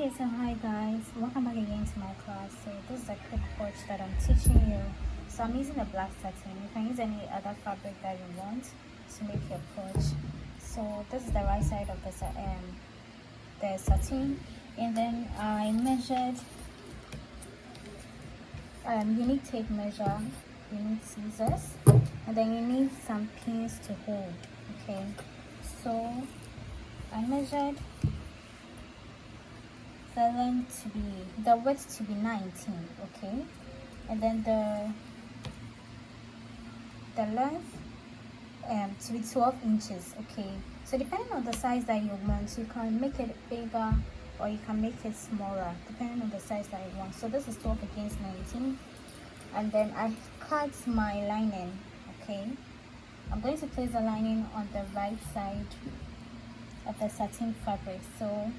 Okay, so hi guys, welcome back again to my class. So this is a quick coach that I'm teaching you. So I'm using a black satin. You can use any other fabric that you want to make your coach. So this is the right side of the satin, and then I measured. You need tape measure, you need scissors, and then you need some pins to hold. Okay, so I measured the width to be 19, okay, and then the length to be 12 inches. Okay, so depending on the size that you want, you can make it bigger or you can make it smaller depending on the size that you want. So this is 12 against 19, and then I cut my lining. Okay, I'm going to place the lining on the right side of the satin fabric. So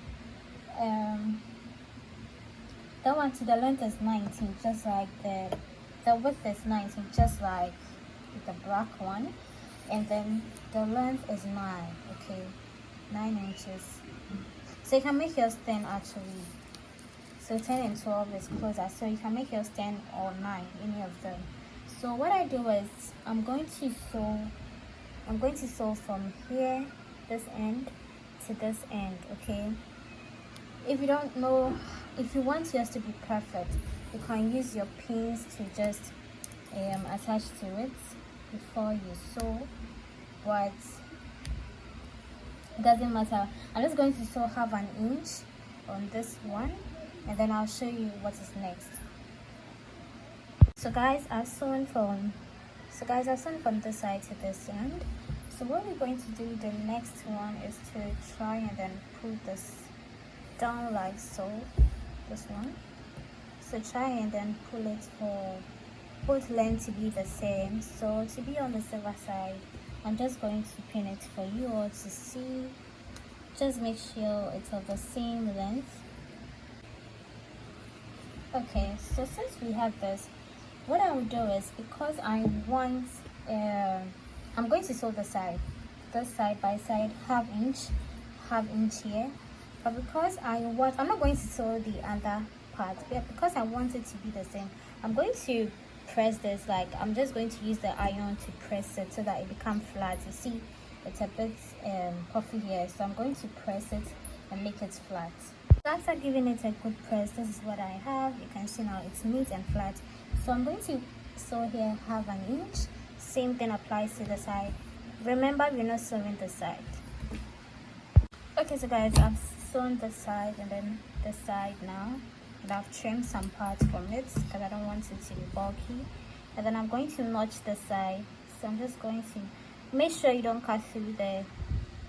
that one, to the length is 19, just like the width is 19, just like the black one, and then the length is 9. Okay, 9 inches. So you can make yours 10 actually. So 10 and 12 is closer, so you can make yours 10 or 9, any of them. So what I do is I'm going to sew from here, this end, to this end. Okay, if you don't know, if you want yours to be perfect, you can use your pins to just attach to it before you sew, but it doesn't matter. I'm just going to sew half an inch on this one, and then I'll show you what is next. So guys, I've sewn from this side to this end. So what we're going to do, the next one, is to try and then pull this down like so, this one. So try and then pull it for both lengths to be the same. So to be on the silver side, I'm just going to pin it for you all to see. Just make sure it's of the same length. Okay, so since we have this, what I will do is, because I want I'm going to sew the side, this side by side, half inch here. But because I'm not going to sew the other part, but because I want it to be the same, I'm going to press this. Like, I'm just going to use the iron to press it so that it becomes flat. You see, it's a bit puffy here, so I'm going to press it and make it flat. After giving it a good press, this is what I have. You can see now it's neat and flat. So I'm going to sew here half an inch. Same thing applies to the side. Remember, we're not sewing the side. Okay, so guys, I've sewn the side and then the side now, and I've trimmed some parts from it because I don't want it to be bulky. And then I'm going to notch the side. So I'm just going to make sure you don't cut through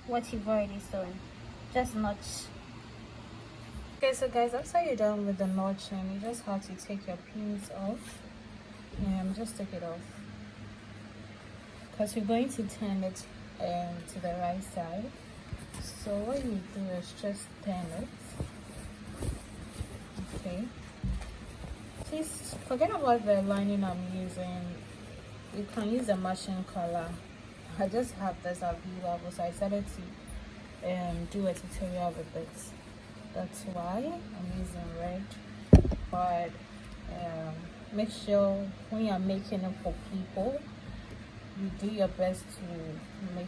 what you've already sewn. Just notch. Okay, so guys, after you're done with the notching, you just have to take your pins off. Just take it off, because you're going to turn it to the right side. So what you do is just turn it. Okay, please forget about the lining I'm using. You can use a matching color. I just have this available, so I decided to do a tutorial with it. That's why I'm using red. But make sure when you're making it for people, you do your best to make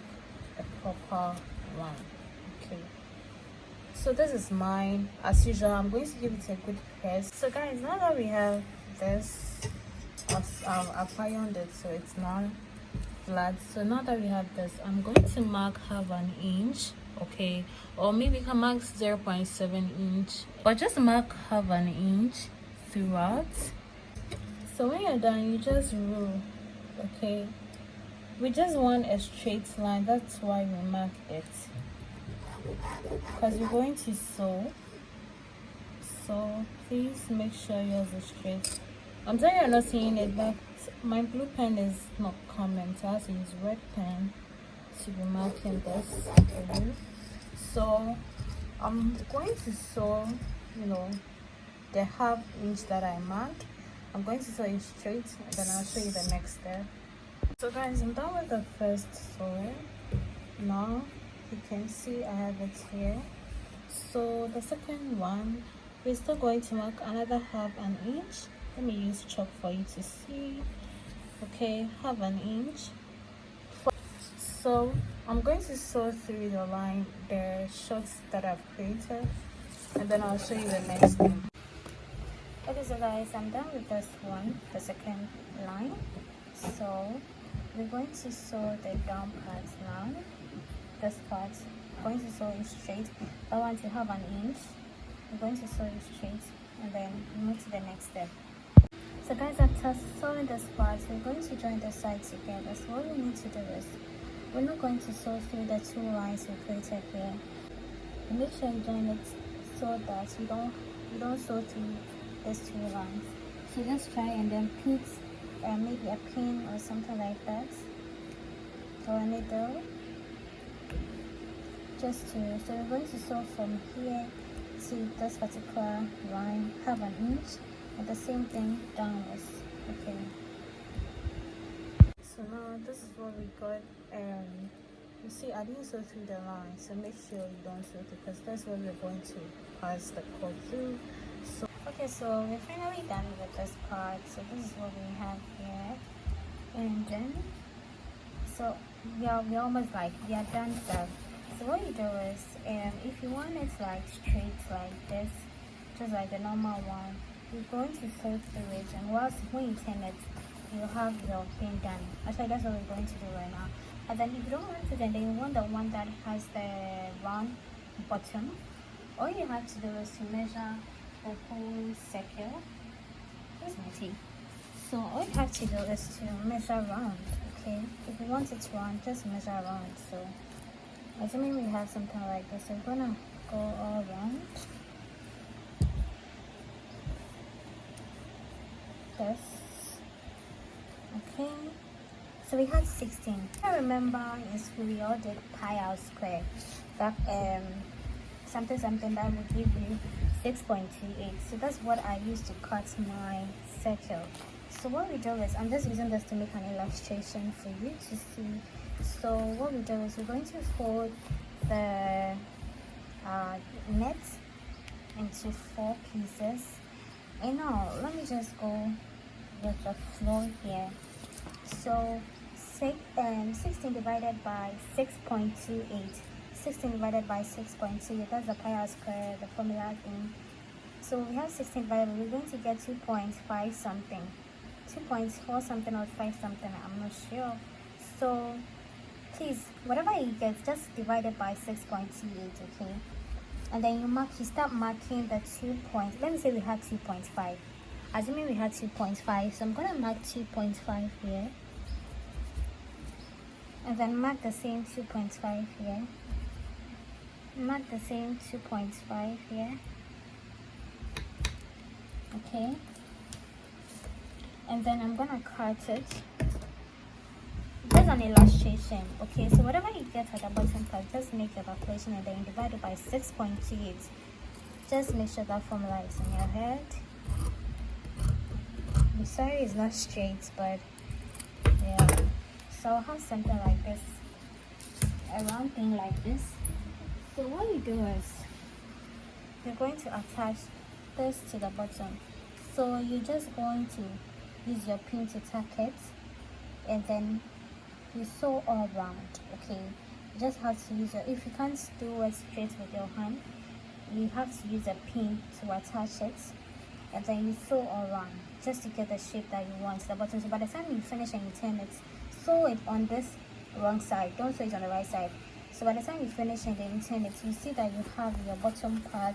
a proper one. Okay, so this is mine. As usual, I'm going to give it a good press. So guys, now that we have this, I've ironed it, so it's now flat. So now that we have this, I'm going to mark half an inch. Okay, or maybe you can mark 0.7 inch, but just mark half an inch throughout. So when you're done, you just rule. Okay, we just want a straight line. That's why we mark it, because you're going to sew. So please make sure yours is straight. I'm sorry you're not seeing it, but my blue pen is not coming, so I have to use red pen to be marking this for you. So I'm going to sew, the half inch that I marked. I'm going to sew it straight, and then I'll show you the next step. So guys, I'm done with the first sewing. Now you can see I have it here. So the second one, we're still going to mark another half an inch. Let me use chalk for you to see. Okay, half an inch. So I'm going to sew through the line, the shots that I've created, and then I'll show you the next thing. Okay, so guys, I'm done with this one, the second line. So we're going to sew the down part now. This part, we're going to sew it straight. I want to have an inch. We're going to sew it straight and then move to the next step. So guys, after sewing this part, we're going to join the sides together. So what we need to do is, we're not going to sew through the two lines we created here. Make sure you join it so that you don't sew through these two lines. So just try and then put maybe a pin or something like that, or a needle. So we're going to sew from here to this particular line, half an inch, and the same thing downwards. Okay. So now this is what we got. You see, I didn't sew through the line, so make sure you don't sew through, because that's what we're going to pass the cord through. So okay, so we're finally done with this part. So this is what we have here, and then so we are almost like we are done. So what you do is, if you want it like straight like this, just like the normal one, you're going to sew through it, and when you turn it, you'll have your thing done. Actually, that's what we're going to do right now. And then if you don't want it, and then you want the one that has the round bottom, all you have to do is to measure the whole circle. Here's my tea. So all you have to do is to measure round. Okay, if you want it round, just measure round. So assuming we have something like this, we're gonna go all around this. Okay, so we had 16. I remember in school we all did pi r square, that something that would give you 6.28. So that's what I used to cut my circle. So what we do is, I'm just using this to make an illustration for you to see. So what we do is, we're going to fold the net into 4 pieces. And now let me just go with the floor here. So 16 divided by 6.28. 16 divided by 6.2, that's the pi r square, the formula thing. So we have 16 divided, we're going to get 2.5 something, 2.4 something or 5 something, I'm not sure. So please, whatever you get, just divide it by 6.28, okay? And then you start marking the 2 points. Let me say we had 2.5. Assuming we had 2.5, so I'm gonna mark 2.5 here, and then mark the same 2.5 here. Mark the same 2.5 here. Okay. And then I'm gonna cut it. Just an illustration. Okay, so whatever you get at the bottom part, just make your calculation and then divide it by 6.28. Just make sure that formula is in your head. I'm sorry it's not straight, but yeah. So I'll have something like this, a round thing like this. So what you do is, you're going to attach this to the bottom. So you're just going to use your pin to tack it, and then you sew all around. Okay, you just have to use if you can't do it straight with your hand, you have to use a pin to attach it, and then you sew all around just to get the shape that you want to the bottom. So by the time you finish and you turn it, sew it on this wrong side, don't sew it on the right side. So by the time you finish and then you turn it, you see that you have your bottom part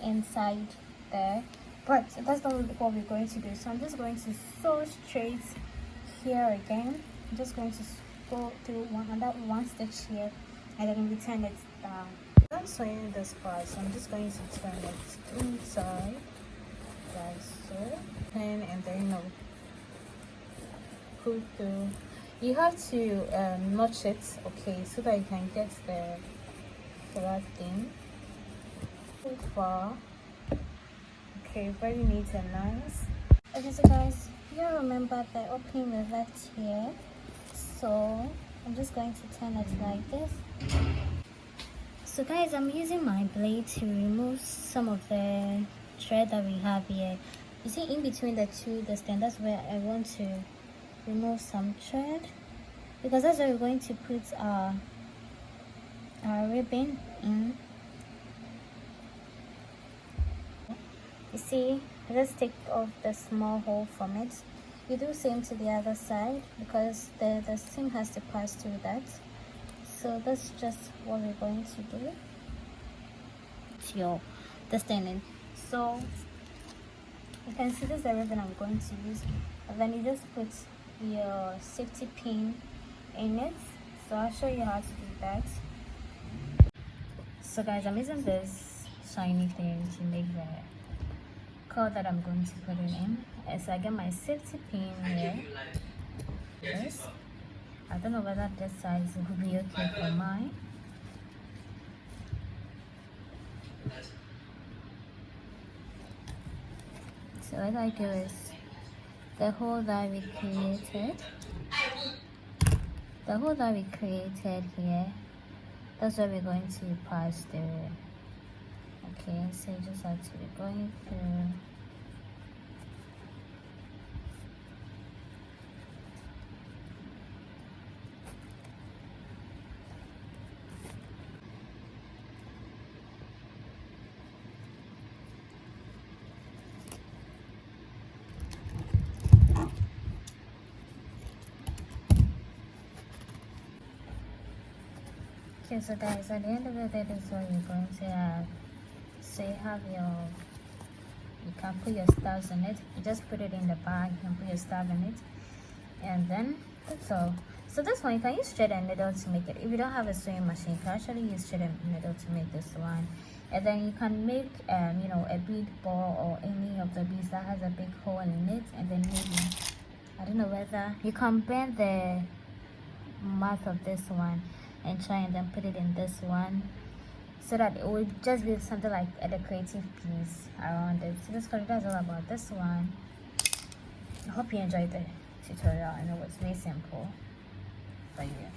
inside there. But that's not what we're going to do. So I'm just going to sew straight here again. I'm just going to go through one stitch here, and then we turn it down. I'm sewing this part, so I'm just going to turn it inside, like so, and then pull through. You have to notch it, okay, so that you can get the flat thing. So far, okay, very neat and nice. Okay, so guys, you remember the opening we left here. So I'm just going to turn it like this. So guys, I'm using my blade to remove some of the thread that we have here. You see, in between the two, the stand, that's where I want to remove some thread, because that's where we're going to put our ribbon in. You see, let's take off the small hole from it. You do same to the other side, because the seam has to pass through that. So that's just what we're going to do. It's the standing. So you can see this is the ribbon I'm going to use, and then you just put your safety pin in it. So I'll show you how to do that. So guys, I'm using this shiny thing to make the curl that I'm going to put it in. And so I get my safety pin here. Yes. I don't know whether this size will be okay for mine. So what I do is the hole that we created here, that's what we're going to pass through. Okay, so you just have to be going through. Okay, so guys, at the end of the day, this is what you're going to have. So you have you can put your stars in it. You just put it in the bag and put your star in it, and then that's all. So this one, you can use thread and needle to make it. If you don't have a sewing machine, you can actually use thread and needle to make this one. And then you can make you know, a bead ball or any of the beads that has a big hole in it, and then maybe, I don't know whether you can bend the mouth of this one and try and then put it in this one, so that it will just be something like a decorative piece around it. So that's all about this one. I hope you enjoyed the tutorial. I know it's very simple, but yeah.